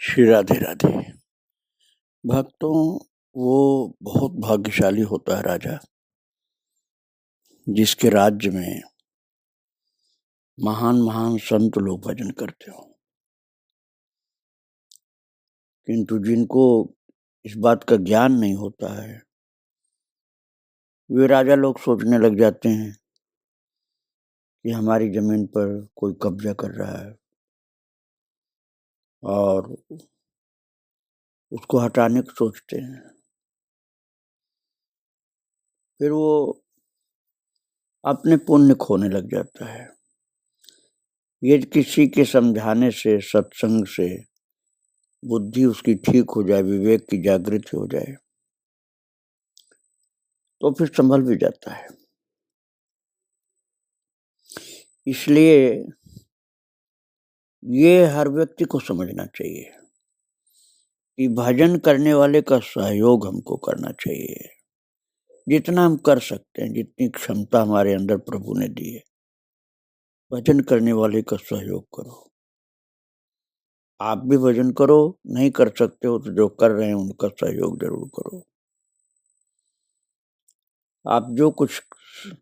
श्री राधे राधे। भक्तों, वो बहुत भाग्यशाली होता है राजा जिसके राज्य में महान महान संत लोग भजन करते हो, किंतु जिनको इस बात का ज्ञान नहीं होता है वे राजा लोग सोचने लग जाते हैं कि हमारी जमीन पर कोई कब्जा कर रहा है और उसको हटाने को सोचते हैं। फिर वो अपने पुण्य खोने लग जाता है। ये किसी के समझाने से, सत्संग से बुद्धि उसकी ठीक हो जाए, विवेक की जागृति हो जाए तो फिर संभल भी जाता है। इसलिए ये हर व्यक्ति को समझना चाहिए कि भजन करने वाले का सहयोग हमको करना चाहिए। जितना हम कर सकते हैं, जितनी क्षमता हमारे अंदर प्रभु ने दी है, भजन करने वाले का सहयोग करो। आप भी भजन करो, नहीं कर सकते हो तो जो कर रहे हैं उनका सहयोग जरूर करो। आप जो कुछ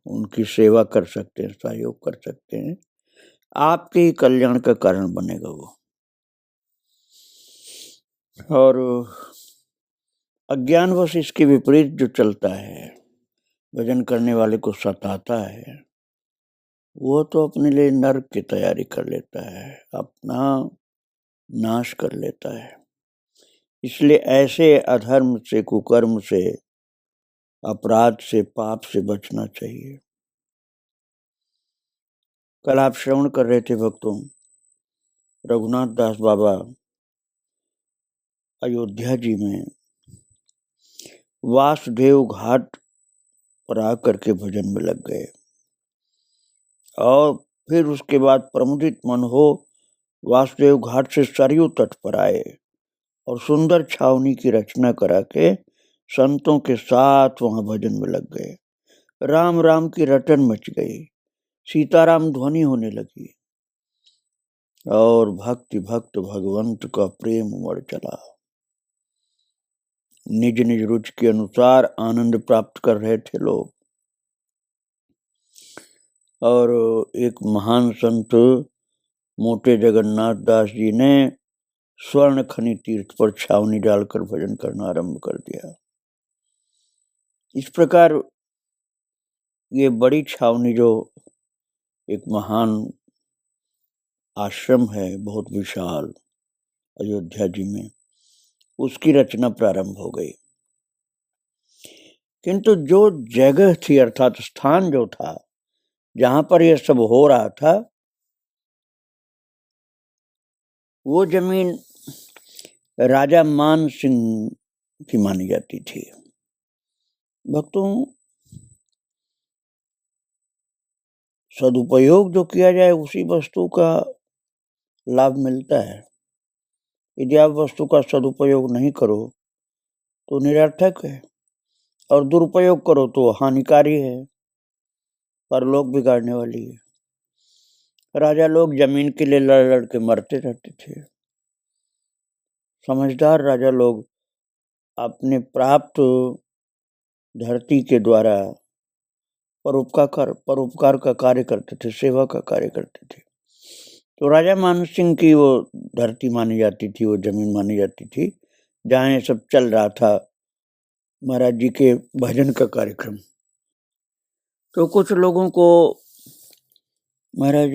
उनकी सेवा कर सकते हैं, सहयोग कर सकते हैं, आपके ही कल्याण का कारण बनेगा वो। और अज्ञानवश इसके विपरीत जो चलता है, भजन करने वाले को सताता है, वो तो अपने लिए नरक की तैयारी कर लेता है, अपना नाश कर लेता है। इसलिए ऐसे अधर्म से, कुकर्म से, अपराध से, पाप से बचना चाहिए। कल आप श्रवण कर रहे थे भक्तों, रघुनाथ दास बाबा अयोध्या जी में वासुदेव घाट पर आकर के भजन में लग गए और फिर उसके बाद प्रमुदित मन हो वासुदेव घाट से सरयू तट पर आए और सुंदर छावनी की रचना करा के संतों के साथ वहां भजन में लग गए। राम राम की रटन मच गई, सीताराम ध्वनि होने लगी और भक्ति भक्त भगवंत का प्रेम उमड़ चला। निज निज रुचि के अनुसार आनंद प्राप्त कर रहे थे लोग। और एक महान संत मोटे जगन्नाथ दास जी ने स्वर्ण खनि तीर्थ पर छावनी डालकर भजन करना आरंभ कर दिया। इस प्रकार ये बड़ी छावनी जो एक महान आश्रम है, बहुत विशाल, अयोध्या जी में, उसकी रचना प्रारंभ हो गई। किंतु जो जगह थी, अर्थात स्थान जो था जहां पर यह सब हो रहा था, वो जमीन राजा मान सिंह की मानी जाती थी। भक्तों, सदुपयोग जो किया जाए उसी वस्तु का लाभ मिलता है। यदि आप वस्तु का सदुपयोग नहीं करो तो निरर्थक है, और दुरुपयोग करो तो हानिकारी है, परलोक बिगाड़ने वाली है। राजा लोग जमीन के लिए लड़ लड़ के मरते रहते थे। समझदार राजा लोग अपने प्राप्त धरती के द्वारा परोपकार का कार्य करते थे, सेवा का कार्य करते थे। तो राजा मान सिंह की वो धरती मानी जाती थी, वो जमीन मानी जाती थी जहाँ ये सब चल रहा था, महाराज जी के भजन का कार्यक्रम। तो कुछ लोगों को महाराज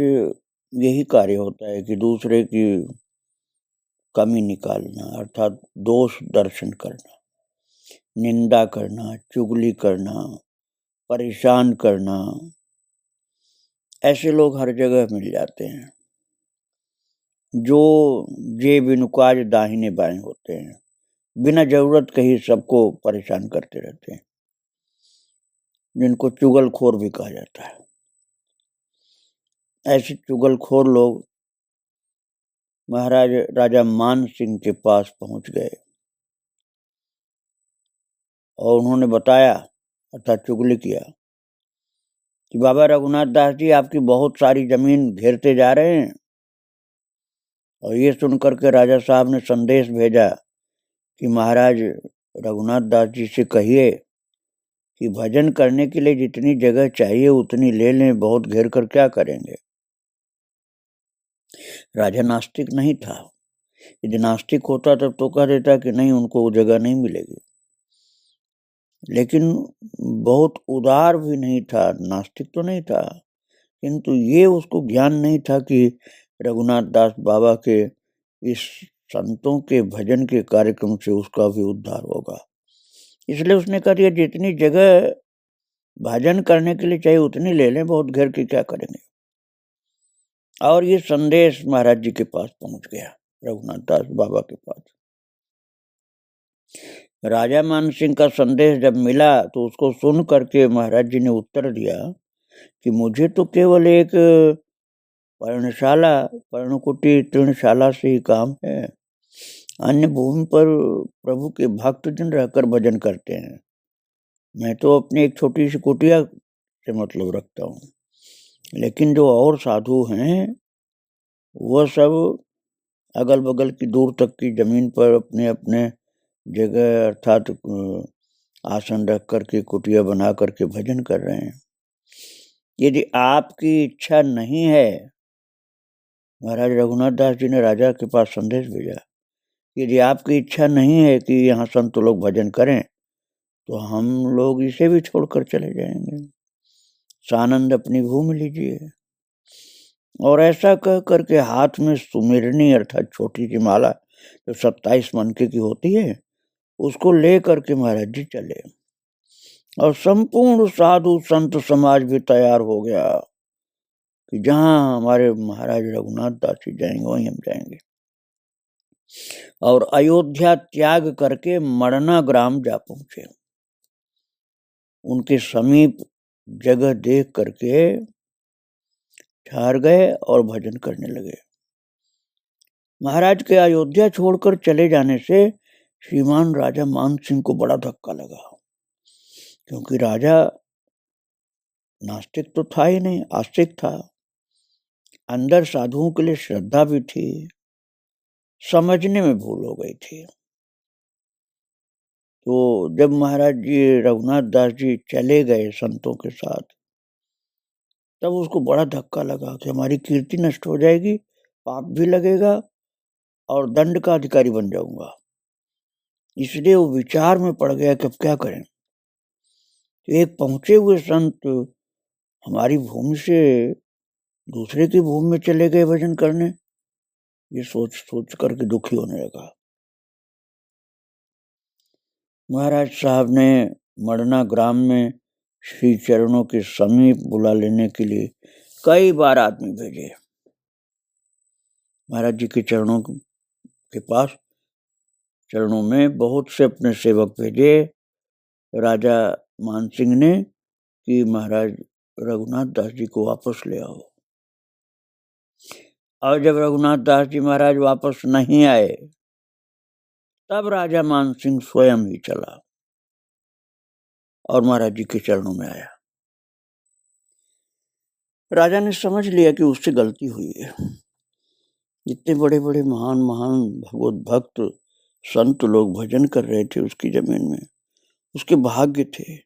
यही कार्य होता है कि दूसरे की कमी निकालना, अर्थात दोष दर्शन करना, निंदा करना, चुगली करना, परेशान करना। ऐसे लोग हर जगह मिल जाते हैं जो जेब नुकाज दाहिने बाएं होते हैं, बिना जरूरत के ही सबको परेशान करते रहते हैं, जिनको चुगलखोर भी कहा जाता है। ऐसे चुगलखोर लोग महाराज राजा मान सिंह के पास पहुंच गए और उन्होंने बताया, अर्थात चुगली किया, कि बाबा रघुनाथ दास जी आपकी बहुत सारी जमीन घेरते जा रहे हैं और ये सुनकर के राजा साहब ने संदेश भेजा कि महाराज रघुनाथ दास जी से कहिए कि भजन करने के लिए जितनी जगह चाहिए उतनी ले लें, बहुत घेर कर क्या करेंगे। राजा नास्तिक नहीं था। यदि नास्तिक होता तब तो कह देता कि नहीं, उनको वो जगह नहीं मिलेगी। लेकिन बहुत उदार भी नहीं था, नास्तिक तो नहीं था, किंतु ये उसको ज्ञान नहीं था कि रघुनाथ दास बाबा के इस संतों के भजन के कार्यक्रम से उसका भी उद्धार होगा। इसलिए उसने कहा दिया जितनी जगह भजन करने के लिए चाहिए उतनी ले लें, बहुत घेर के क्या करेंगे। और ये संदेश महाराज जी के पास पहुंच गया, रघुनाथ दास बाबा के पास। राजा मान सिंह का संदेश जब मिला तो उसको सुन करके महाराज जी ने उत्तर दिया कि मुझे तो केवल एक पर्णकुटी तृणशाला से ही काम है। अन्य भूमि पर प्रभु के भक्तजन रहकर भजन करते हैं। मैं तो अपनी एक छोटी सी कुटिया से मतलब रखता हूँ, लेकिन जो और साधु हैं वह सब अगल बगल की दूर तक की जमीन पर अपने अपने जगह अर्थात आसन रख करके कुटिया बना करके भजन कर रहे हैं। यदि आपकी इच्छा नहीं है, महाराज रघुनाथ दास जी ने राजा के पास संदेश भेजा, यदि आपकी इच्छा नहीं है कि यहाँ संत लोग भजन करें तो हम लोग इसे भी छोड़कर चले जाएंगे, सानंद अपनी भूमि लीजिए। और ऐसा कह करके हाथ में सुमिरनी अर्थात छोटी सी माला जो 27 मनके की होती है उसको ले करके महाराज जी चले। और संपूर्ण साधु संत समाज भी तैयार हो गया कि जहां हमारे महाराज रघुनाथ दास जी जाएंगे वहीं हम जाएंगे। और अयोध्या त्याग करके मड़ना ग्राम जा पहुंचे। उनके समीप जगह देख करके ठहर गए और भजन करने लगे। महाराज के अयोध्या छोड़कर चले जाने से श्रीमान राजा मान सिंह को बड़ा धक्का लगा, क्योंकि राजा नास्तिक तो था ही नहीं, आस्तिक था। अंदर साधुओं के लिए श्रद्धा भी थी, समझने में भूल हो गई थी। तो जब महाराज जी रघुनाथ दास जी चले गए संतों के साथ, तब उसको बड़ा धक्का लगा कि हमारी कीर्ति नष्ट हो जाएगी, पाप भी लगेगा और दंड का अधिकारी बन जाऊंगा। इसलिए वो विचार में पड़ गया कि अब क्या करें। तो एक पहुंचे हुए संत हमारी भूमि से दूसरे की भूमि में चले गए भजन करने, ये सोच करके दुखी होने लगा। महाराज साहब ने मड़ना ग्राम में श्री चरणों के समीप बुला लेने के लिए कई बार आदमी भेजे। महाराज जी के चरणों के पास चरणों में बहुत से अपने सेवक भेजे राजा मानसिंह ने कि महाराज रघुनाथ दास जी को वापस ले आओ। और जब रघुनाथ दास जी महाराज वापस नहीं आए तब राजा मानसिंह स्वयं ही चला और महाराज जी के चरणों में आया। राजा ने समझ लिया कि उससे गलती हुई है। इतने बड़े बड़े महान महान भगवत भक्त संत लोग भजन कर रहे थे उसकी जमीन में, उसके भाग्य थे,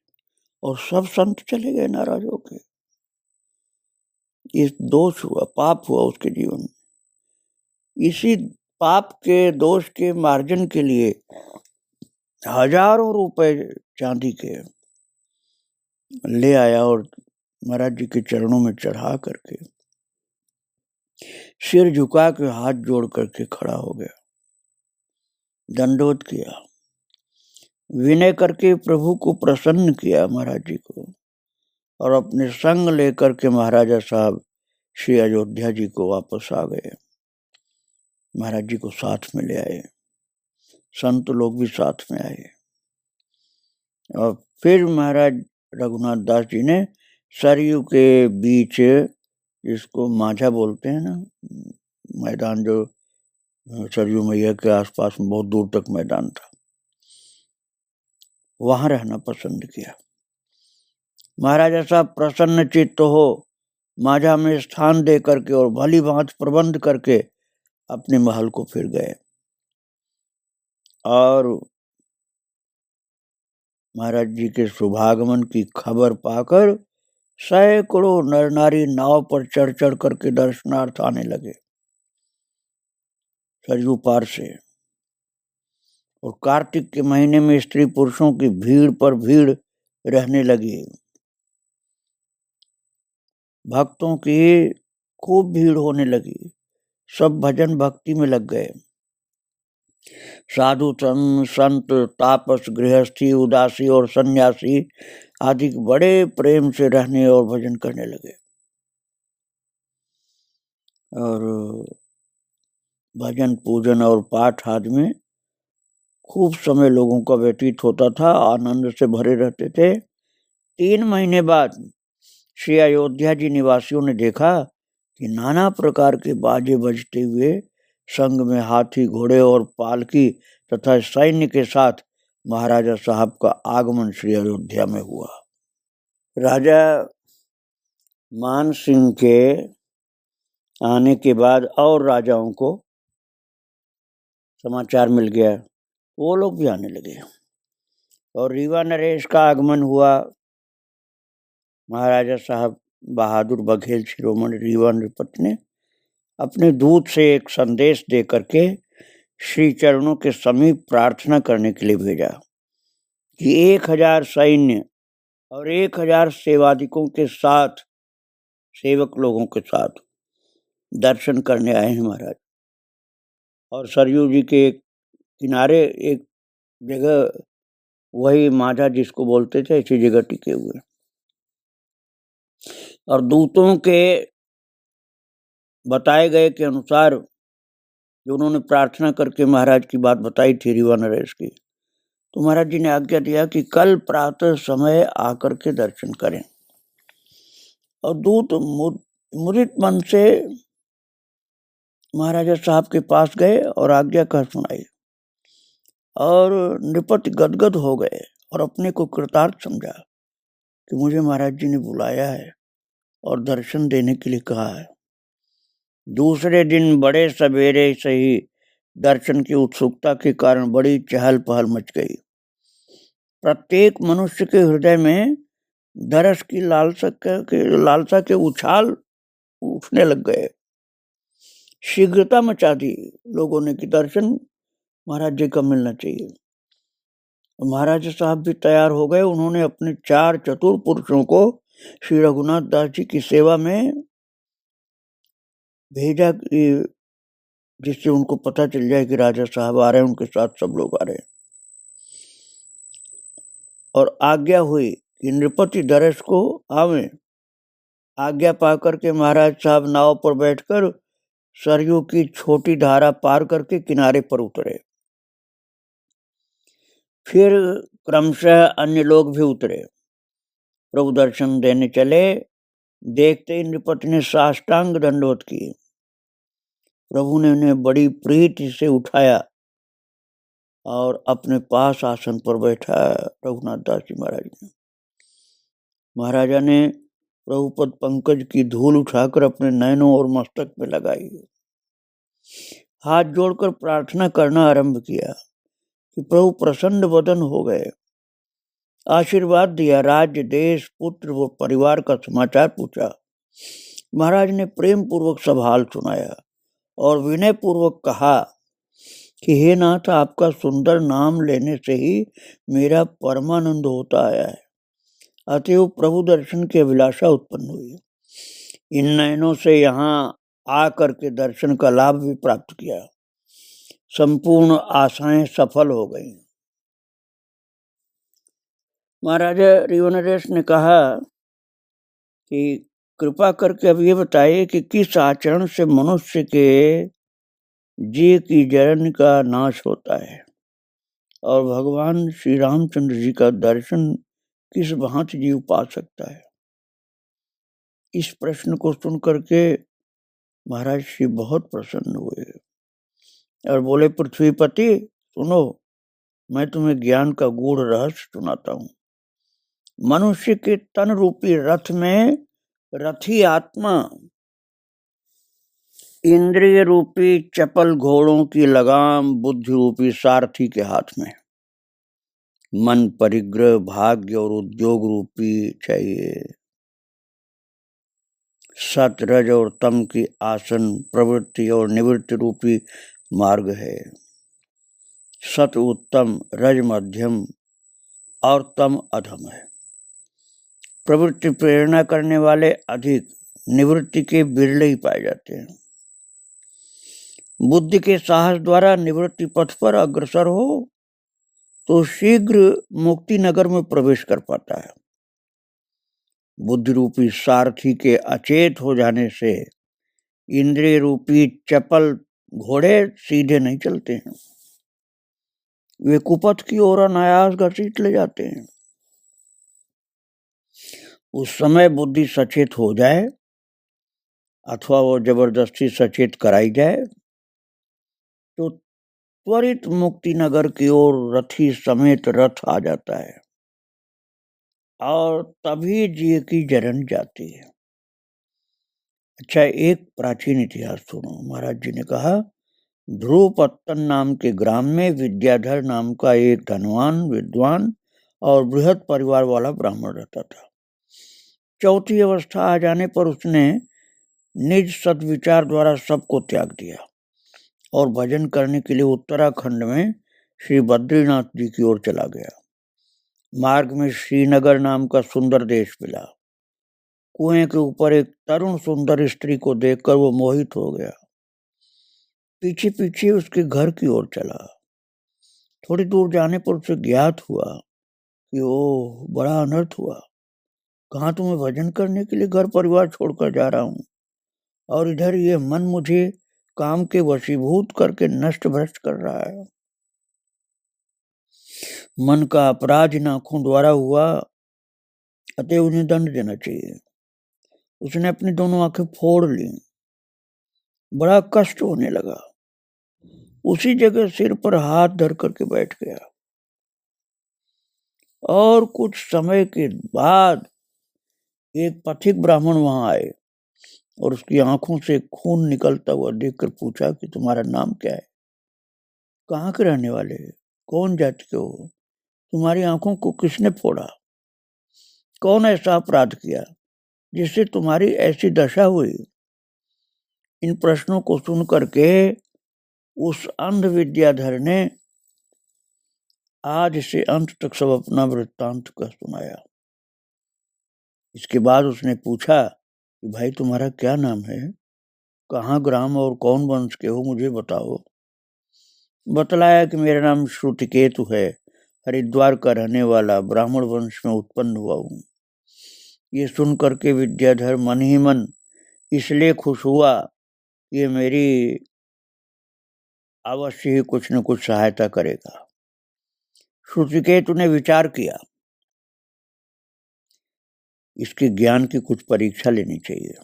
और सब संत चले गए नाराज होकर। ये दोष हुआ, पाप हुआ उसके जीवन में। इसी पाप के दोष के मार्जन के लिए हजारों रुपए चांदी के ले आया और महाराज जी के चरणों में चढ़ा करके सिर झुका के हाथ जोड़ करके खड़ा हो गया, दंडोत किया, विनय करके प्रभु को प्रसन्न किया महाराज जी को, और अपने संग लेकर के महाराजा साहब श्री अयोध्या जी को वापस आ गए। महाराज जी को साथ में ले आए, संत लोग भी साथ में आए। और फिर महाराज रघुनाथ दास जी ने सरयू के बीच, जिसको माझा बोलते हैं ना, मैदान जो सरयू मैया के आसपास में बहुत दूर तक मैदान था, वहां रहना पसंद किया। महाराजा साहब प्रसन्न चित्त हो माझा में स्थान दे करके और भली भांति प्रबंध करके अपने महल को फिर गए और महाराज जी के शुभागमन की खबर पाकर सैकड़ों नर नारी नाव पर चढ़ चढ़ करके दर्शनार्थ आने लगे सरयू पार से। और कार्तिक के महीने में स्त्री पुरुषों की भीड़ पर भीड़ रहने लगी। भक्तों की खूब भीड़ होने लगी। सब भजन भक्ति में लग गए। साधु संत तापस गृहस्थी उदासी और सन्यासी आदि बड़े प्रेम से रहने और भजन करने लगे। और भजन पूजन और पाठ आदि में खूब समय लोगों का व्यतीत होता था, आनंद से भरे रहते थे। 3 महीने बाद श्री अयोध्या जी निवासियों ने देखा कि नाना प्रकार के बाजे बजते हुए संग में हाथी घोड़े और पालकी तथा सैन्य के साथ महाराजा साहब का आगमन श्री अयोध्या में हुआ। राजा मान सिंह के आने के बाद और राजाओं को समाचार मिल गया, वो लोग भी आने लगे और रीवा नरेश का आगमन हुआ। महाराजा साहब बहादुर बघेल शिरोमणि रीवा नृपत ने अपने दूत से एक संदेश दे करके श्री चरणों के समीप प्रार्थना करने के लिए भेजा कि 1000 सैन्य और 1000 सेवादिकों के साथ, सेवक लोगों के साथ दर्शन करने आए हैं महाराज। और सरयू जी के किनारे एक जगह, वही माझा जिसको बोलते थे, ऐसी जगह टिके हुए। और दूतों के बताए गए के अनुसार जो उन्होंने प्रार्थना करके महाराज की बात बताई थी रीवा नरेश की, तो महाराज जी ने आज्ञा दिया कि कल प्रातः समय आकर के दर्शन करें। और दूत मुदित मन से महाराजा साहब के पास गए और आज्ञा कर सुनाई। और नृपत गदगद हो गए और अपने को कृतार्थ समझा कि मुझे महाराज जी ने बुलाया है और दर्शन देने के लिए कहा है। दूसरे दिन बड़े सवेरे से ही दर्शन की उत्सुकता के कारण बड़ी चहल पहल मच गई। प्रत्येक मनुष्य के हृदय में दर्श की लालसा के उछाल उठने लग गए। शीघ्रता मचा दी लोगों ने कि दर्शन महाराज जी का मिलना चाहिए। महाराज साहब भी तैयार हो गए। उन्होंने अपने 4 चतुर पुरुषों को श्री रघुनाथ दास जी की सेवा में भेजा, जिससे उनको पता चल जाए कि राजा साहब आ रहे हैं, उनके साथ सब लोग आ रहे हैं। और आज्ञा हुई कि नृपति दर्श को आवे। आज्ञा पाकर के महाराज साहब नाव पर बैठकर सरयू की छोटी धारा पार करके किनारे पर उतरे। फिर क्रमशः अन्य लोग भी उतरे, प्रभु दर्शन देने चले। देखते ही नृपति ने साष्टांग दंडवत की। प्रभु ने उन्हें बड़ी प्रीति से उठाया और अपने पास आसन पर बैठा रघुनाथ दास जी महाराज ने। महाराजा ने प्रभुपद पंकज की धूल उठाकर अपने नयनों और मस्तक में लगाई। हाथ जोड़कर प्रार्थना करना आरंभ किया कि प्रभु प्रसन्न वदन हो गए। आशीर्वाद दिया, राज्य देश पुत्र व परिवार का समाचार पूछा। महाराज ने प्रेम पूर्वक सब हाल सुनाया और विनय पूर्वक कहा कि हे नाथ, आपका सुंदर नाम लेने से ही मेरा परमानंद होता आया है, अतएव प्रभु दर्शन की अभिलाषा उत्पन्न हुई। इन नयनों से यहाँ आकर के दर्शन का लाभ भी प्राप्त किया। संपूर्ण आशाएं सफल हो गई। महाराजा रीवा नरेश ने कहा कि कृपा करके अब ये बताइए कि किस आचरण से मनुष्य के जी की जरन का नाश होता है और भगवान श्री रामचंद्र जी का दर्शन किस भांति जीव पा सकता है। इस प्रश्न को सुन करके महाराज श्री बहुत प्रसन्न हुए और बोले, पृथ्वीपति सुनो, मैं तुम्हें ज्ञान का गूढ़ रहस्य सुनाता हूँ। मनुष्य के तन रूपी रथ में रथी आत्मा इंद्रिय रूपी चपल घोड़ों की लगाम बुद्धि रूपी सारथी के हाथ में। मन परिग्रह भाग्य और उद्योग रूपी चाहिए। सत रज और तम की आसन प्रवृत्ति और निवृत्ति रूपी मार्ग है। सत उत्तम, रज मध्यम और तम अधम है। प्रवृत्ति प्रेरणा करने वाले अधिक, निवृत्ति के बिरले ही पाए जाते हैं। बुद्धि के साहस द्वारा निवृत्ति पथ पर अग्रसर हो तो शीघ्र मुक्ति नगर में प्रवेश कर पाता है। बुद्धि रूपी सारथी के अचेत हो जाने से इंद्रिय रूपी चपल घोड़े सीधे नहीं चलते हैं, वे कुपथ की ओर अनायास घसीट ले जाते हैं। उस समय बुद्धि सचेत हो जाए अथवा वो जबरदस्ती सचेत कराई जाए तो त्वरित मुक्ति नगर की ओर रथी समेत रथ आ जाता है और तभी जीव की जरन जाती है। अच्छा, एक प्राचीन इतिहास सुनो। महाराज जी ने कहा, ध्रुवपत्तन नाम के ग्राम में विद्याधर नाम का एक धनवान, विद्वान और बृहद परिवार वाला ब्राह्मण रहता था। चौथी अवस्था आ जाने पर उसने निज सद्विचार द्वारा सबको त्याग दिया और भजन करने के लिए उत्तराखंड में श्री बद्रीनाथ जी की ओर चला गया। मार्ग में श्रीनगर नाम का सुंदर देश मिला। कुएं के ऊपर एक तरुण सुंदर स्त्री को देखकर वो मोहित हो गया। पीछे पीछे उसके घर की ओर चला। थोड़ी दूर जाने पर उसे ज्ञात हुआ कि ओह, बड़ा अनर्थ हुआ। कहाँ तुम्हें भजन करने के लिए घर परिवार छोड़कर जा रहा हूँ और इधर ये मन मुझे काम के वशीभूत करके नष्ट भ्रष्ट कर रहा है। मन का अपराध इन आंखों द्वारा हुआ, अतः उन्हें दंड देना चाहिए। उसने अपनी दोनों आंखें फोड़ ली। बड़ा कष्ट होने लगा। उसी जगह सिर पर हाथ धर करके बैठ गया और कुछ समय के बाद एक पथिक ब्राह्मण वहां आए और उसकी आंखों से खून निकलता हुआ देखकर पूछा कि तुम्हारा नाम क्या है, कहाँ के रहने वाले, कौन जाति के हो, तुम्हारी आंखों को किसने फोड़ा, कौन ऐसा अपराध किया जिससे तुम्हारी ऐसी दशा हुई। इन प्रश्नों को सुन करके उस अंध विद्याधर ने आज से अंत तक सब अपना वृत्तांत का सुनाया। इसके बाद उसने पूछा कि भाई तुम्हारा क्या नाम है, कहाँ ग्राम और कौन वंश के हो, मुझे बताओ। बतलाया कि मेरा नाम श्रुतिकेतु है, हरिद्वार का रहने वाला, ब्राह्मण वंश में उत्पन्न हुआ हूँ। ये सुन करके विद्याधर मन ही मन इसलिए खुश हुआ, ये मेरी अवश्य ही कुछ न कुछ सहायता करेगा। श्रुतिकेतु ने विचार किया, इसके ज्ञान की कुछ परीक्षा लेनी चाहिए।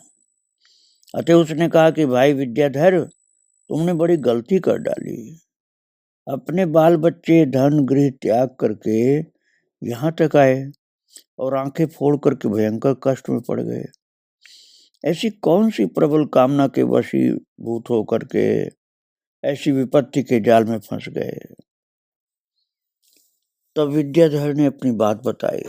अतः उसने कहा कि भाई विद्याधर, तुमने बड़ी गलती कर डाली। अपने बाल बच्चे धन गृह त्याग करके यहाँ तक आए और आंखें फोड़ करके भयंकर कष्ट में पड़ गए। ऐसी कौन सी प्रबल कामना के वशीभूत होकर के ऐसी विपत्ति के जाल में फंस गए। तब विद्याधर ने अपनी बात बताई।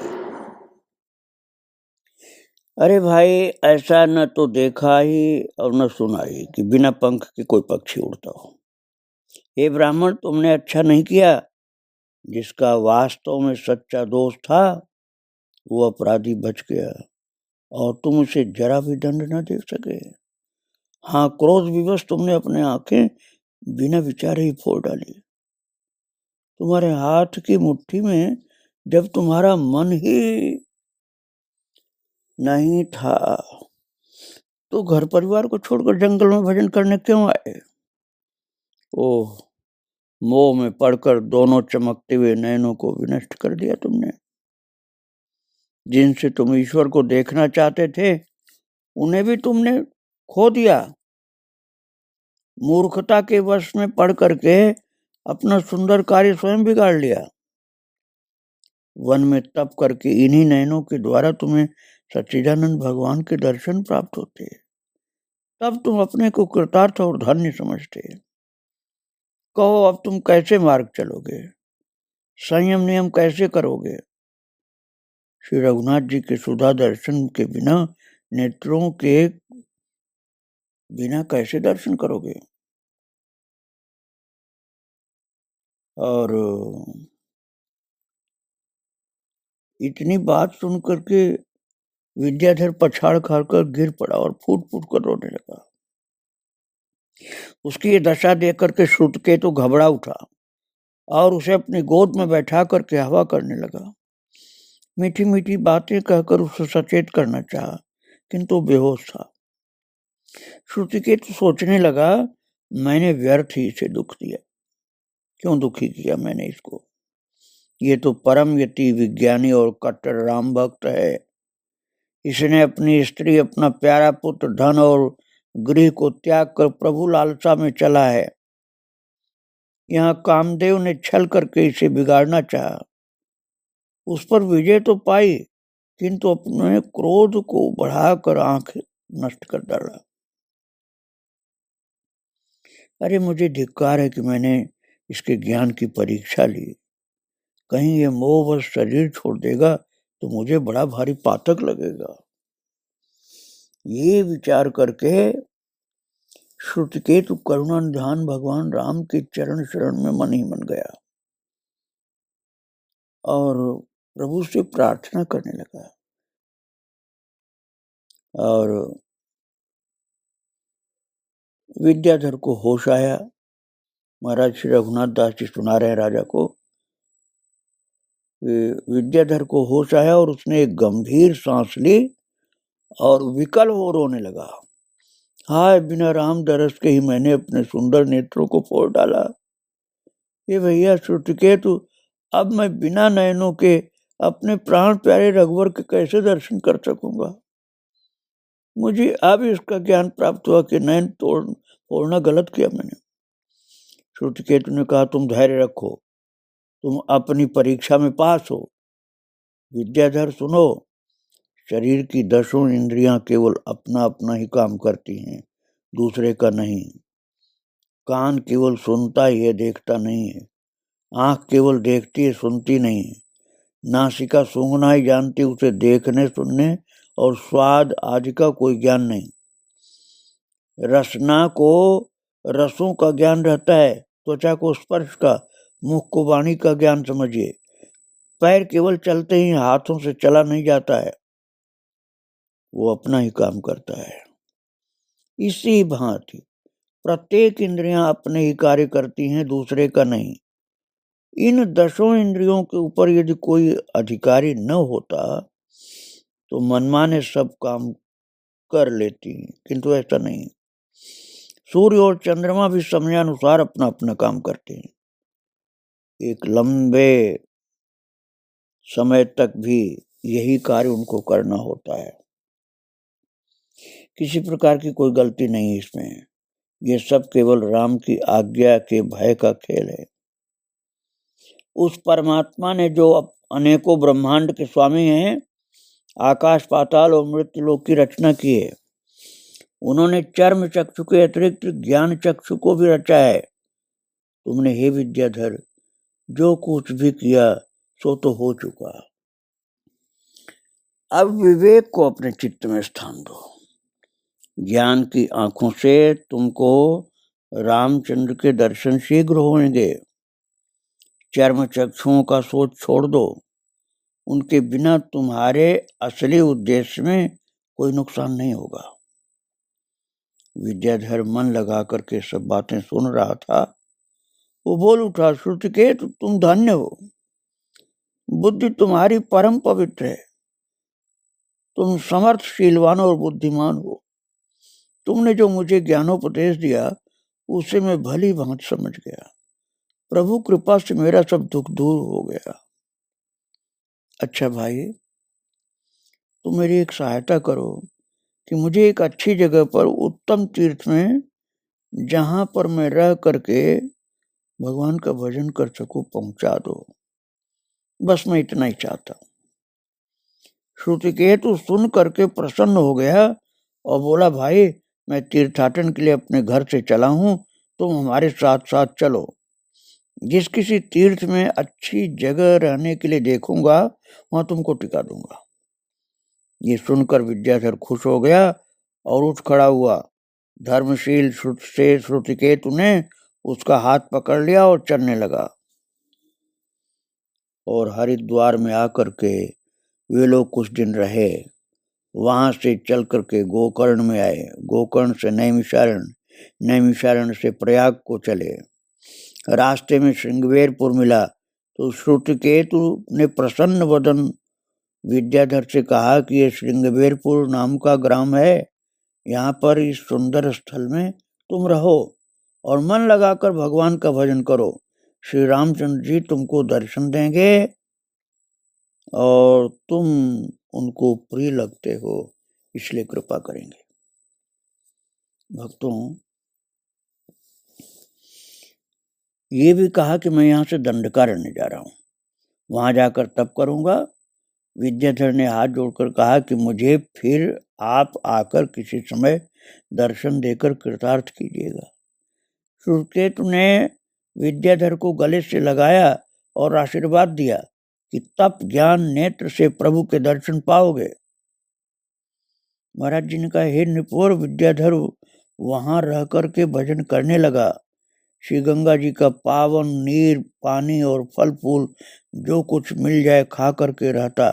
अरे भाई, ऐसा न तो देखा ही और न सुना ही कि बिना पंख के कोई पक्षी उड़ता हो। हे ब्राह्मण, तुमने अच्छा नहीं किया। जिसका वास्तव में सच्चा दोस्त था वो अपराधी बच गया और तुम उसे जरा भी दंड न दे सके। हाँ, क्रोध विवश तुमने अपने आंखें बिना विचारे ही फोड़ डाली। तुम्हारे हाथ की मुट्ठी में जब तुम्हारा मन ही नहीं था तो घर परिवार को छोड़कर जंगल में भजन करने क्यों आए। ओह, मोह में पड़कर दोनों चमकते हुए नयनों को विनष्ट कर दिया तुमने। जिनसे तुम ईश्वर को देखना चाहते थे उन्हें भी तुमने खो दिया। मूर्खता के वश में पड़ करके अपना सुंदर कार्य स्वयं बिगाड़ लिया। वन में तप करके इन्हीं नयनों के द्वारा तुम्हें सच्चिदानंद भगवान के दर्शन प्राप्त होते। तब तुम अपने को कृतार्थ और धन्य समझते। कहो अब तुम कैसे मार्ग चलोगे, संयम नियम कैसे करोगे। श्री रघुनाथ जी के सुधा दर्शन के बिना, नेत्रों के बिना कैसे दर्शन करोगे। और इतनी बात सुन करके विद्याधर पछाड़ खाकर गिर पड़ा और फूट फूट कर रोने लगा। उसकी ये दशा देख करके श्रुतकेतु घबरा उठा और उसे अपनी गोद में बैठा करके हवा करने लगा। मीठी मीठी बातें कहकर उसे सचेत करना चाहा, किंतु बेहोश था। श्रुतिकेतु सोचने लगा, मैंने व्यर्थ ही इसे दुख दिया, क्यों दुखी किया मैंने इसको। ये तो परम यति विज्ञानी और कट्टर राम भक्त है। इसने अपनी स्त्री, अपना प्यारा पुत्र, धन और गृह को त्याग कर प्रभु लालसा में चला है। यहाँ कामदेव ने छल करके इसे बिगाड़ना चाहा। उस पर विजय तो पाई, किंतु अपने क्रोध को बढ़ाकर आंख नष्ट कर डाला। अरे मुझे धिक्कार है कि मैंने इसके ज्ञान की परीक्षा ली। कहीं ये मोहवश शरीर छोड़ देगा तो मुझे बड़ा भारी पातक लगेगा। ये विचार करके श्रुतकेतु करुणा निधान भगवान राम के चरण शरण में मन ही मन गया और प्रभु से प्रार्थना करने लगा। और विद्याधर को होश आया। महाराज श्री रघुनाथ दास जी सुना रहे हैं राजा को। विद्याधर को होश आया और उसने एक गंभीर सांस ली और विकल हो रोने लगा। हाय, बिना राम दरस के ही मैंने अपने सुंदर नेत्रों को फोड़ डाला। ये भैया श्रुतकेतु, अब मैं बिना नयनों के अपने प्राण प्यारे रघुवर के कैसे दर्शन कर सकूंगा। मुझे अब इसका ज्ञान प्राप्त हुआ कि नयन तोड़ना गलत किया मैंने। श्रुतकेतु ने कहा, तुम धैर्य रखो, तुम अपनी परीक्षा में पास हो। विद्याधर सुनो, शरीर की 10 इंद्रियां केवल अपना अपना ही काम करती हैं, दूसरे का नहीं। कान केवल सुनता ही है, देखता नहीं है। आंख केवल देखती है, सुनती नहीं है। नासिका सूंघना ही जानती, उसे देखने सुनने और स्वाद आदि का कोई ज्ञान नहीं। रसना को रसों का ज्ञान रहता है, त्वचा को स्पर्श का, मुख को वाणी का ज्ञान समझिए। पैर केवल चलते ही हाथों से चला नहीं जाता है, वो अपना ही काम करता है। इसी भांति प्रत्येक इंद्रियां अपने ही कार्य करती हैं, दूसरे का नहीं। इन 10 इंद्रियों के ऊपर यदि कोई अधिकारी न होता तो मनमाने सब काम कर लेती, किंतु ऐसा नहीं। सूर्य और चंद्रमा भी समयानुसार अपना अपना काम करते हैं। एक लंबे समय तक भी यही कार्य उनको करना होता है। किसी प्रकार की कोई गलती नहीं इसमें। ये सब केवल राम की आज्ञा के भय का खेल है। उस परमात्मा ने जो अनेकों ब्रह्मांड के स्वामी हैं, आकाश पाताल और मृत्युलोक की रचना की है, उन्होंने चर्म चक्षु के अतिरिक्त ज्ञान चक्षु को भी रचा है। तुमने हे विद्याधर जो कुछ भी किया सो तो हो चुका। अब विवेक को अपने चित्त में स्थान दो। ज्ञान की आंखों से तुमको रामचंद्र के दर्शन शीघ्र होंगे। चर्म चक्षुओं का सोच छोड़ दो, उनके बिना तुम्हारे असली उद्देश्य में कोई नुकसान नहीं होगा। विद्याधर मन लगा करके सब बातें सुन रहा था। वो बोल उठा, श्रुतकेतु तुम धन्य हो, बुद्धि तुम्हारी परम पवित्र है। तुम समर्थ, शीलवान और बुद्धिमान हो। तुमने जो मुझे ज्ञानोपदेश दिया उसे मैं भली भांति समझ गया। प्रभु कृपा से मेरा सब दुख दूर हो गया। अच्छा भाई, तुम मेरी एक सहायता करो कि मुझे एक अच्छी जगह पर, उत्तम तीर्थ में, जहां पर मैं रह करके भगवान का भजन कर सकूं, पहुंचा दो। बस मैं इतना ही चाहता हूं। श्रुतकेतु सुन करके प्रसन्न हो गया और बोला, भाई मैं तीर्थाटन के लिए अपने घर से चला हूँ, तुम हमारे साथ साथ चलो। जिस किसी तीर्थ में अच्छी जगह रहने के लिए देखूंगा, वहां तुमको टिका दूंगा। ये सुनकर विद्याधर खुश हो गया और उठ खड़ा हुआ। धर्मशील से श्रुतिकेतु ने उसका हाथ पकड़ लिया और चलने लगा। और हरिद्वार में आकर के वे लोग कुछ दिन रहे। वहां से चल करके गोकर्ण में आए, गोकर्ण से नैमिषारण्य, नैमिषारण्य से प्रयाग को चले। रास्ते में श्रृंगवेरपुर मिला तो श्रुतिकेतु ने प्रसन्न वदन विद्याधर से कहा कि ये श्रृंगवेरपुर नाम का ग्राम है, यहाँ पर इस सुंदर स्थल में तुम रहो और मन लगाकर भगवान का भजन करो। श्री रामचंद्र जी तुमको दर्शन देंगे और तुम उनको प्रिय लगते हो, इसलिए कृपा करेंगे। भक्तों, ये भी कहा कि मैं यहाँ से दंडकारण्य जा रहा हूँ, वहां जाकर तप करूंगा। विद्याधर ने हाथ जोड़कर कहा कि मुझे फिर आप आकर किसी समय दर्शन देकर कृतार्थ कीजिएगा। श्रुतिकेतु ने विद्याधर को गले से लगाया और आशीर्वाद दिया कि तप ज्ञान नेत्र से प्रभु के दर्शन पाओगे। महाराज जी ने कहा, हे निपुर, विद्याधर वहां रह करके भजन करने लगा। श्री गंगा जी का पावन नीर, पानी और फल फूल जो कुछ मिल जाए खा करके रहता।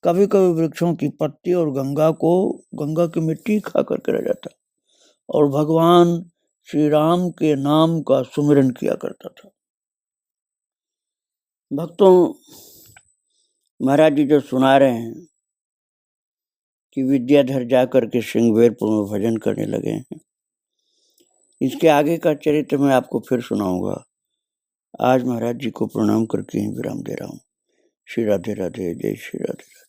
कभी कभी वृक्षों की पत्ती और गंगा की मिट्टी खा करके रह जाता और भगवान श्री राम के नाम का सुमिरन किया करता था। भक्तों, महाराज जी जो सुना रहे हैं कि विद्याधर जाकर के श्रृंगवेरपुर में भजन करने लगे हैं, इसके आगे का चरित्र मैं आपको फिर सुनाऊंगा। आज महाराज जी को प्रणाम करके ही विराम दे रहा हूँ। श्री राधे राधे, जय श्री राधे राधे।